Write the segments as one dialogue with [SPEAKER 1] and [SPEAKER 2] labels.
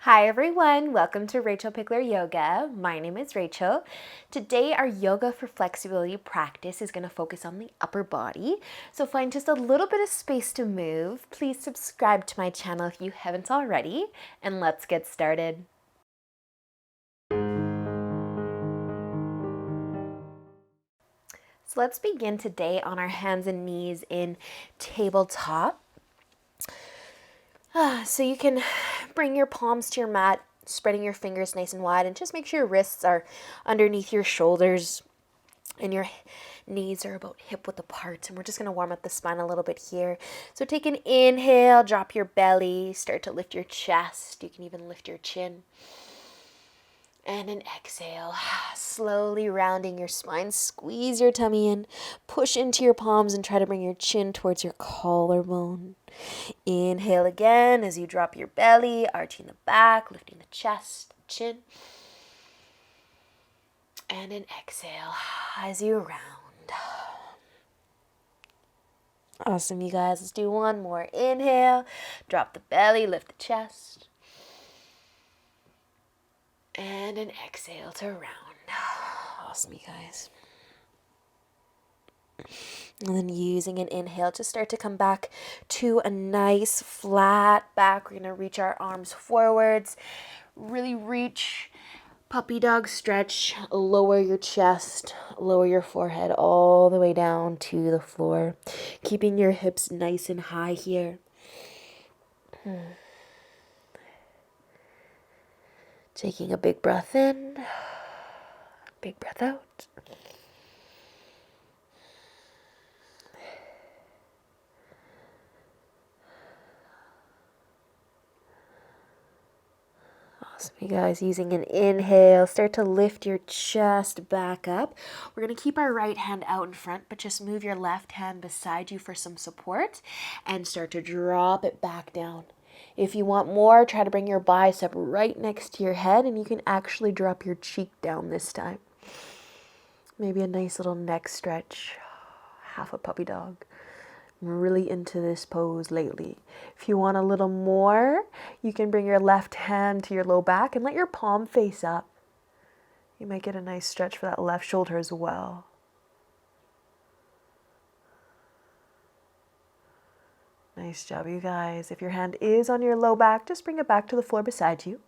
[SPEAKER 1] Hi everyone, welcome to Rachel Pichler Yoga. My name is Rachel. Today our yoga for flexibility practice is going to focus on the upper body. So find just a little bit of space to move. Please subscribe to my channel if you haven't already, and let's get started. So let's begin today on our hands and knees in tabletop. So you can bring your palms to your mat, spreading your fingers nice and wide, and just make sure your wrists are underneath your shoulders and your knees are about hip width apart. And we're just going to warm up the spine a little bit here. So take an inhale, drop your belly, start to lift your chest. You can even lift your chin. And an exhale, slowly rounding your spine, squeeze your tummy in, push into your palms and try to bring your chin towards your collarbone. Inhale again as you drop your belly, arching the back, lifting the chest, chin. And an exhale as you round. Awesome, you guys. Let's do one more. Inhale, drop the belly, lift the chest. And an exhale to round. Awesome, you guys. And then using an inhale to start to come back to a nice flat back. We're going to reach our arms forwards. Really reach, puppy dog stretch. Lower your chest, lower your forehead all the way down to the floor. Keeping your hips nice and high here. Taking a big breath in, big breath out. Awesome, you guys. Using an inhale, start to lift your chest back up. We're going to keep our right hand out in front, but just move your left hand beside you for some support and start to drop it back down. If you want more, try to bring your bicep right next to your head, and you can actually drop your cheek down this time. Maybe a nice little neck stretch, half a puppy dog. I'm really into this pose lately. If you want a little more, you can bring your left hand to your low back and let your palm face up. You might get a nice stretch for that left shoulder as well. Nice job, you guys. If your hand is on your low back, just bring it back to the floor beside you.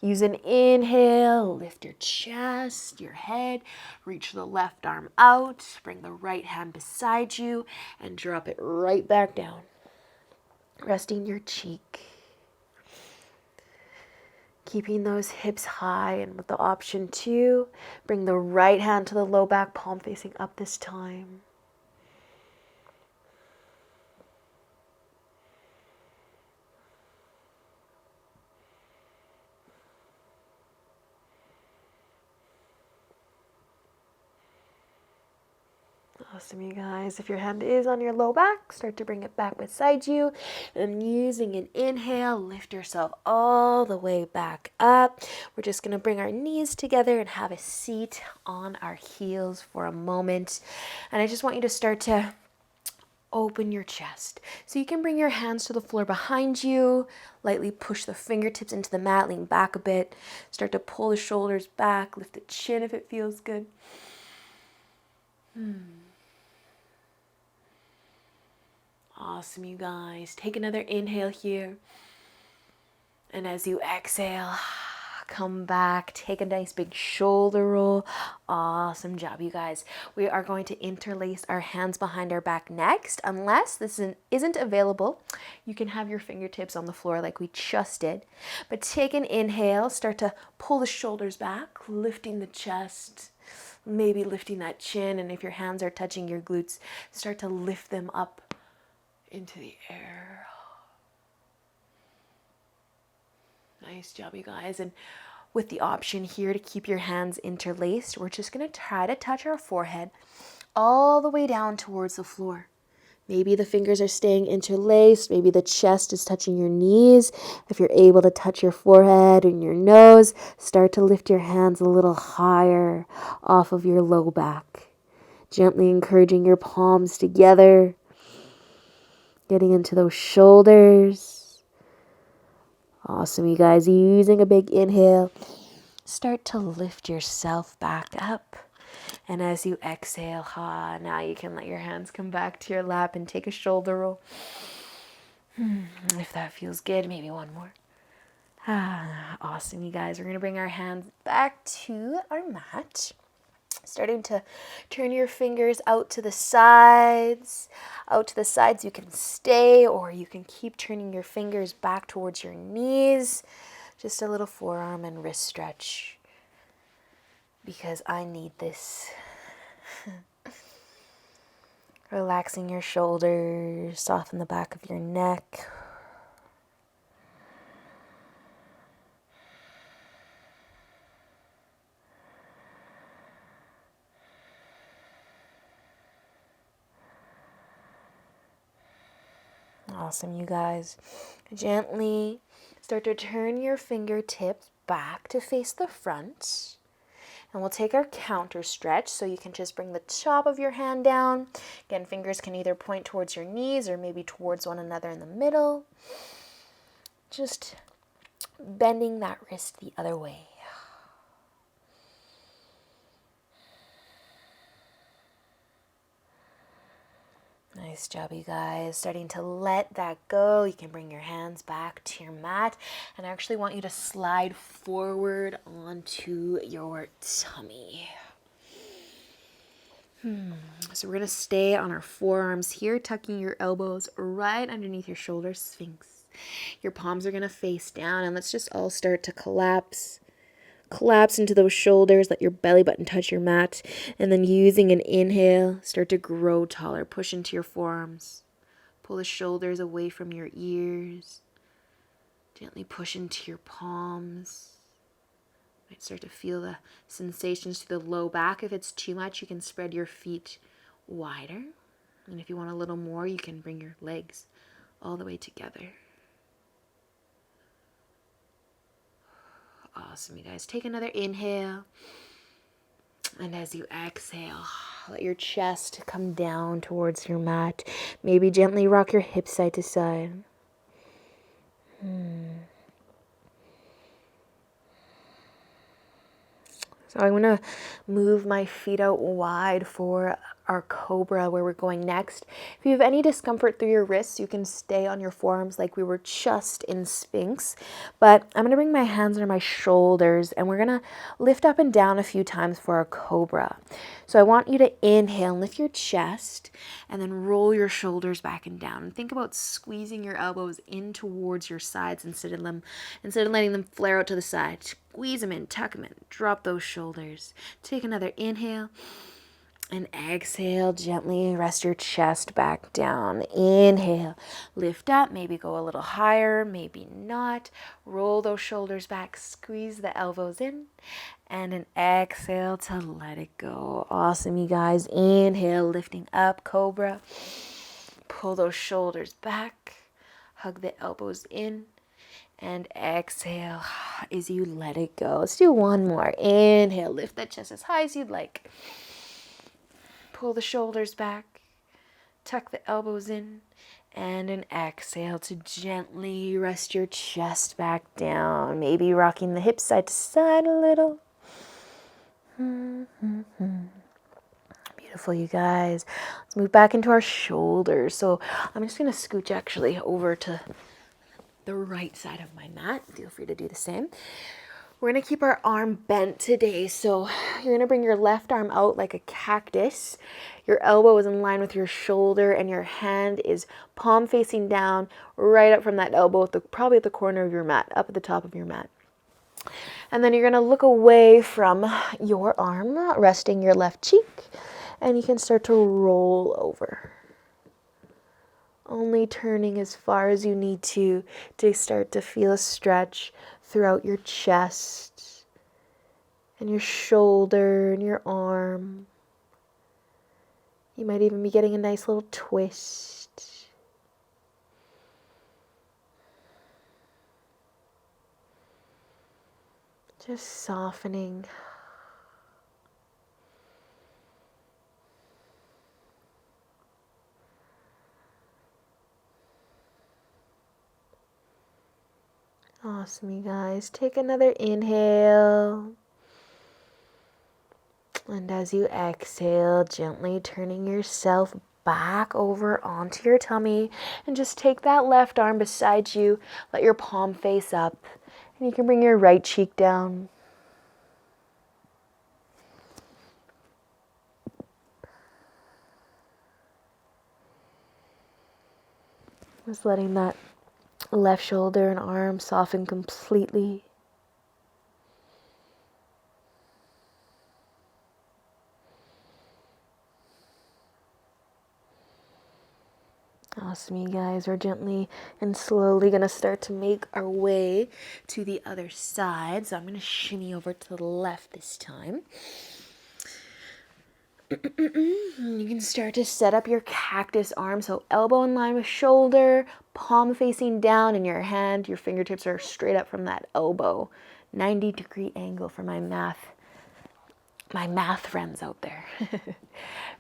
[SPEAKER 1] Use an inhale, lift your chest, your head, reach the left arm out, bring the right hand beside you, and drop it right back down. Resting your cheek. Keeping those hips high, and with the option to bring the right hand to the low back, palm facing up this time. Awesome, you guys. If your hand is on your low back, start to bring it back beside you. And using an inhale, lift yourself all the way back up. We're just going to bring our knees together and have a seat on our heels for a moment. And I just want you to start to open your chest. So you can bring your hands to the floor behind you, lightly push the fingertips into the mat, lean back a bit. Start to pull the shoulders back, lift the chin if it feels good. Awesome, you guys. Take another inhale here. And as you exhale, come back. Take a nice big shoulder roll. Awesome job, you guys. We are going to interlace our hands behind our back next. Unless this isn't available, you can have your fingertips on the floor like we just did. But take an inhale. Start to pull the shoulders back, lifting the chest. Maybe lifting that chin. And if your hands are touching your glutes, start to lift them up into the air. Nice job, you guys. And with the option here to keep your hands interlaced, we're just going to try to touch our forehead all the way down towards the floor. Maybe the fingers are staying interlaced. Maybe the chest is touching your knees. If you're able to touch your forehead and your nose, start to lift your hands a little higher off of your low back. Gently encouraging your palms together. Getting into those shoulders. Awesome, you guys. Using a big inhale, start to lift yourself back up. And as you exhale, now you can let your hands come back to your lap and take a shoulder roll. If that feels good, maybe one more. Awesome, you guys. We're going to bring our hands back to our mat. Starting to turn your fingers out to the sides. Out to the sides, you can stay, or you can keep turning your fingers back towards your knees. Just a little forearm and wrist stretch, because I need this. Relaxing your shoulders, soften the back of your neck. Awesome, you guys. Gently start to turn your fingertips back to face the front. And we'll take our counter stretch, so you can just bring the top of your hand down. Again, fingers can either point towards your knees or maybe towards one another in the middle. Just bending that wrist the other way. Nice job, you guys. Starting to let that go. You can bring your hands back to your mat. And I actually want you to slide forward onto your tummy. So we're going to stay on our forearms here, tucking your elbows right underneath your shoulder sphinx. Your palms are going to face down, and let's just all start to collapse. Collapse into those shoulders, let your belly button touch your mat, and then using an inhale, start to grow taller. Push into your forearms. Pull the shoulders away from your ears. Gently push into your palms. You might start to feel the sensations to the low back. If it's too much, you can spread your feet wider. And if you want a little more, you can bring your legs all the way together. Awesome, you guys. Take another inhale. And as you exhale, let your chest come down towards your mat. Maybe gently rock your hips side to side. So I'm going to move my feet out wide for our Cobra, where we're going next. If you have any discomfort through your wrists, you can stay on your forearms like we were just in Sphinx. But I'm going to bring my hands under my shoulders, and we're going to lift up and down a few times for our Cobra. So I want you to inhale and lift your chest, and then roll your shoulders back and down. And think about squeezing your elbows in towards your sides instead of letting them flare out to the side. Squeeze them in, tuck them in, drop those shoulders. Take another inhale. And exhale, gently rest your chest back down. Inhale, lift up, maybe go a little higher, maybe not. Roll those shoulders back, squeeze the elbows in, and an exhale to let it go. Awesome, you guys. Inhale, lifting up, Cobra. Pull those shoulders back, hug the elbows in, and exhale as you let it go. Let's do one more. Inhale, lift that chest as high as you'd like. Pull the shoulders back, tuck the elbows in, and an exhale to gently rest your chest back down. Maybe rocking the hips side to side a little. Beautiful, you guys. Let's move back into our shoulders. So I'm just going to scooch actually over to the right side of my mat. Feel free to do the same. We're going to keep our arm bent today. So you're going to bring your left arm out like a cactus. Your elbow is in line with your shoulder, and your hand is palm facing down, right up from that elbow, probably at the corner of your mat, up at the top of your mat. And then you're going to look away from your arm, resting your left cheek, and you can start to roll over. Only turning as far as you need to start to feel a stretch throughout your chest and your shoulder and your arm. You might even be getting a nice little twist. Just softening. Awesome, you guys. Take another inhale. And as you exhale, gently turning yourself back over onto your tummy. And just take that left arm beside you. Let your palm face up. And you can bring your right cheek down. Just letting that left shoulder and arm soften completely. Awesome, you guys. We're gently and slowly going to start to make our way to the other side. So I'm going to shimmy over to the left this time. You can start to set up your cactus arm. So elbow in line with shoulder, palm facing down, and your fingertips are straight up from that elbow. 90-degree angle for my math friends out there.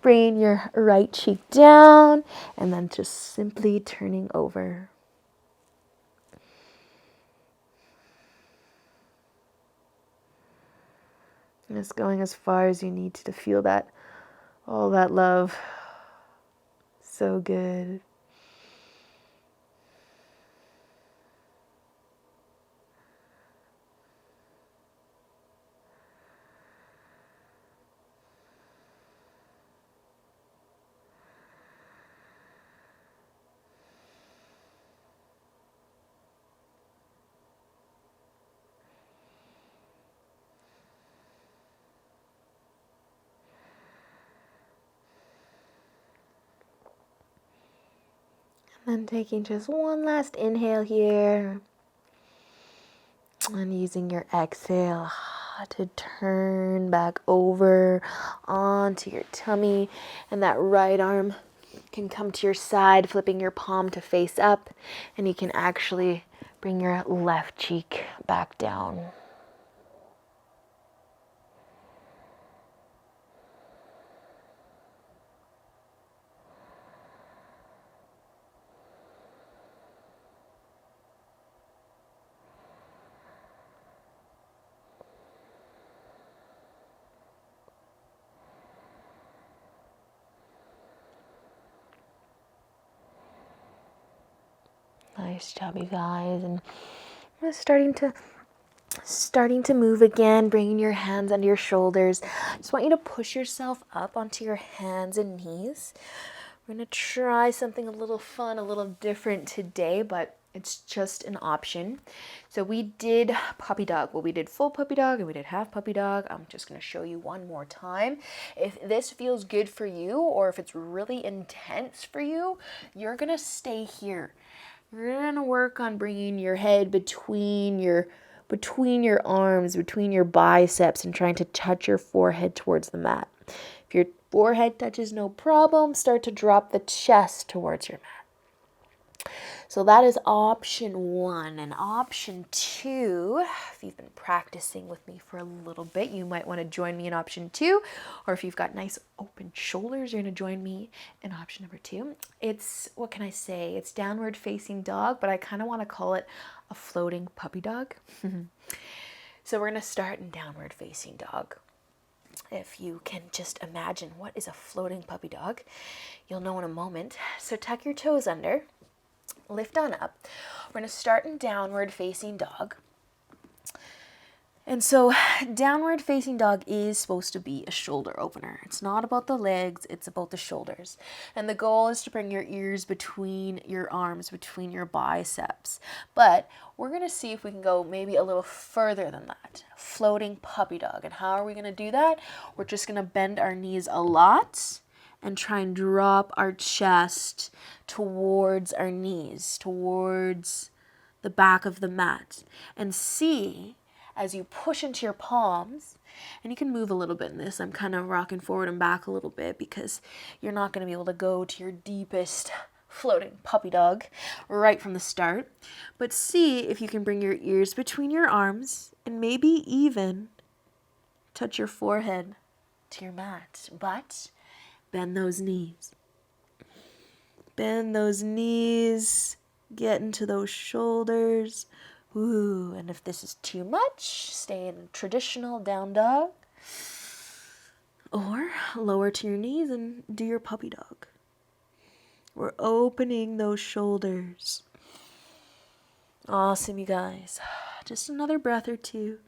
[SPEAKER 1] Bringing your right cheek down and then just simply turning over. Just going as far as you need to feel that, all that love. So good. And taking just one last inhale here. And using your exhale to turn back over onto your tummy. And that right arm can come to your side, flipping your palm to face up. And you can actually bring your left cheek back down. Nice job, you guys. And we're starting to move again, bringing your hands under your shoulders. Just want you to push yourself up onto your hands and knees. We're going to try something a little fun, a little different today, but it's just an option. So we did puppy dog. Well, we did full puppy dog and we did half puppy dog. I'm just going to show you one more time. If this feels good for you or if it's really intense for you, you're going to stay here. You're going to work on bringing your head between your arms, between your biceps, and trying to touch your forehead towards the mat. If your forehead touches, no problem. Start to drop the chest towards your mat. So that is option one. And option two, if you've been practicing with me for a little bit, you might want to join me in option two. Or if you've got nice open shoulders, you're going to join me in option number two. It's, what can I say? It's downward facing dog, but I kind of want to call it a floating puppy dog. So we're going to start in downward facing dog. If you can just imagine what is a floating puppy dog, you'll know in a moment. So tuck your toes under. Lift on up. We're going to start in downward facing dog. And so downward facing dog is supposed to be a shoulder opener. It's not about the legs, it's about the shoulders. And the goal is to bring your ears between your arms, between your biceps. But we're going to see if we can go maybe a little further than that. Floating puppy dog. And how are we going to do that? We're just going to bend our knees a lot and try and drop our chest towards our knees, towards the back of the mat. And see, as you push into your palms, and you can move a little bit in this. I'm kind of rocking forward and back a little bit because you're not going to be able to go to your deepest floating puppy dog right from the start. But see if you can bring your ears between your arms and maybe even touch your forehead to your mat. But bend those knees. Bend those knees. Get into those shoulders. Ooh, and if this is too much, stay in traditional down dog. Or lower to your knees and do your puppy dog. We're opening those shoulders. Awesome, you guys. Just another breath or two.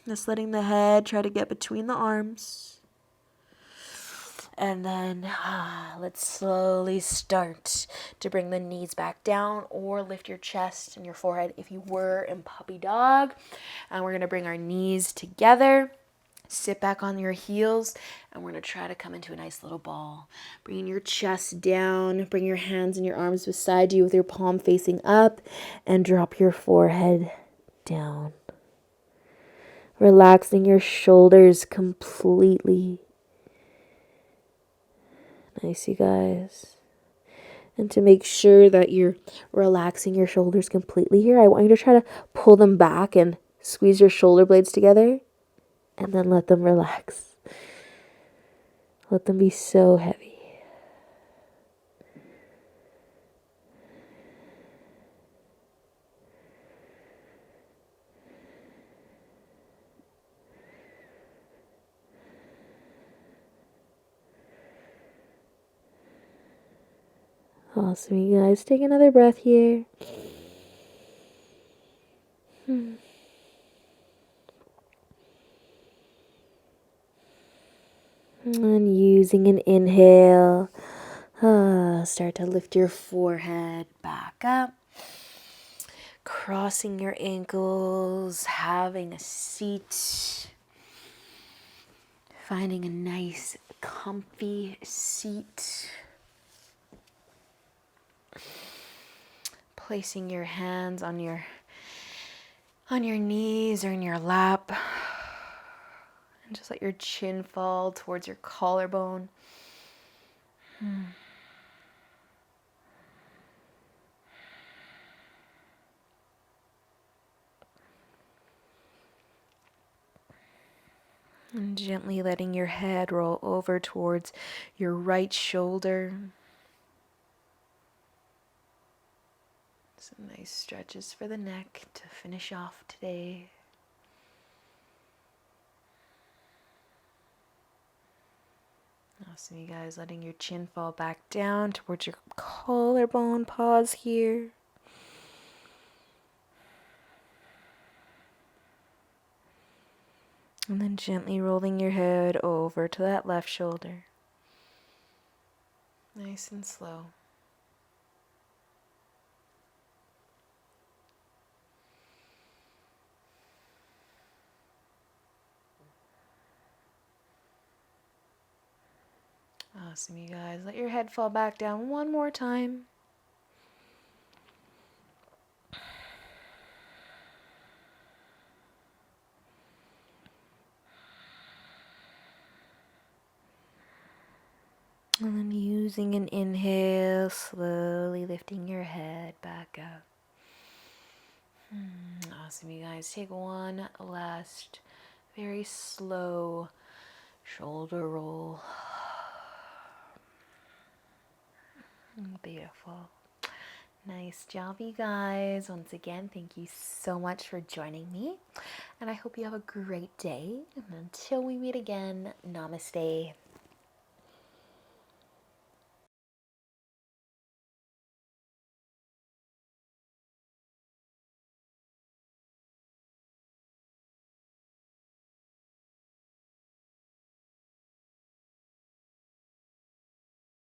[SPEAKER 1] Just letting the head try to get between the arms. And then let's slowly start to bring the knees back down or lift your chest and your forehead if you were in puppy dog. And we're going to bring our knees together. Sit back on your heels, and we're going to try to come into a nice little ball. Bringing your chest down, bring your hands and your arms beside you with your palm facing up, and drop your forehead down. Relaxing your shoulders completely. Nice, you guys. And to make sure that you're relaxing your shoulders completely here, I want you to try to pull them back and squeeze your shoulder blades together. And then let them relax. Let them be so heavy. Awesome, you guys. Take another breath here. And using an inhale, start to lift your forehead back up. Crossing your ankles, having a seat. Finding a nice, comfy seat. Placing your hands on your knees or in your lap. And just let your chin fall towards your collarbone. And gently letting your head roll over towards your right shoulder. Some nice stretches for the neck to finish off today. Awesome, you guys. Letting your chin fall back down towards your collarbone. Pause here. And then gently rolling your head over to that left shoulder. Nice and slow. Awesome, you guys. Let your head fall back down one more time. And then using an inhale, slowly lifting your head back up. Awesome, you guys. Take one last very slow shoulder roll. Beautiful. Nice job, you guys. Once again, thank you so much for joining me. And I hope you have a great day. And until we meet again, namaste.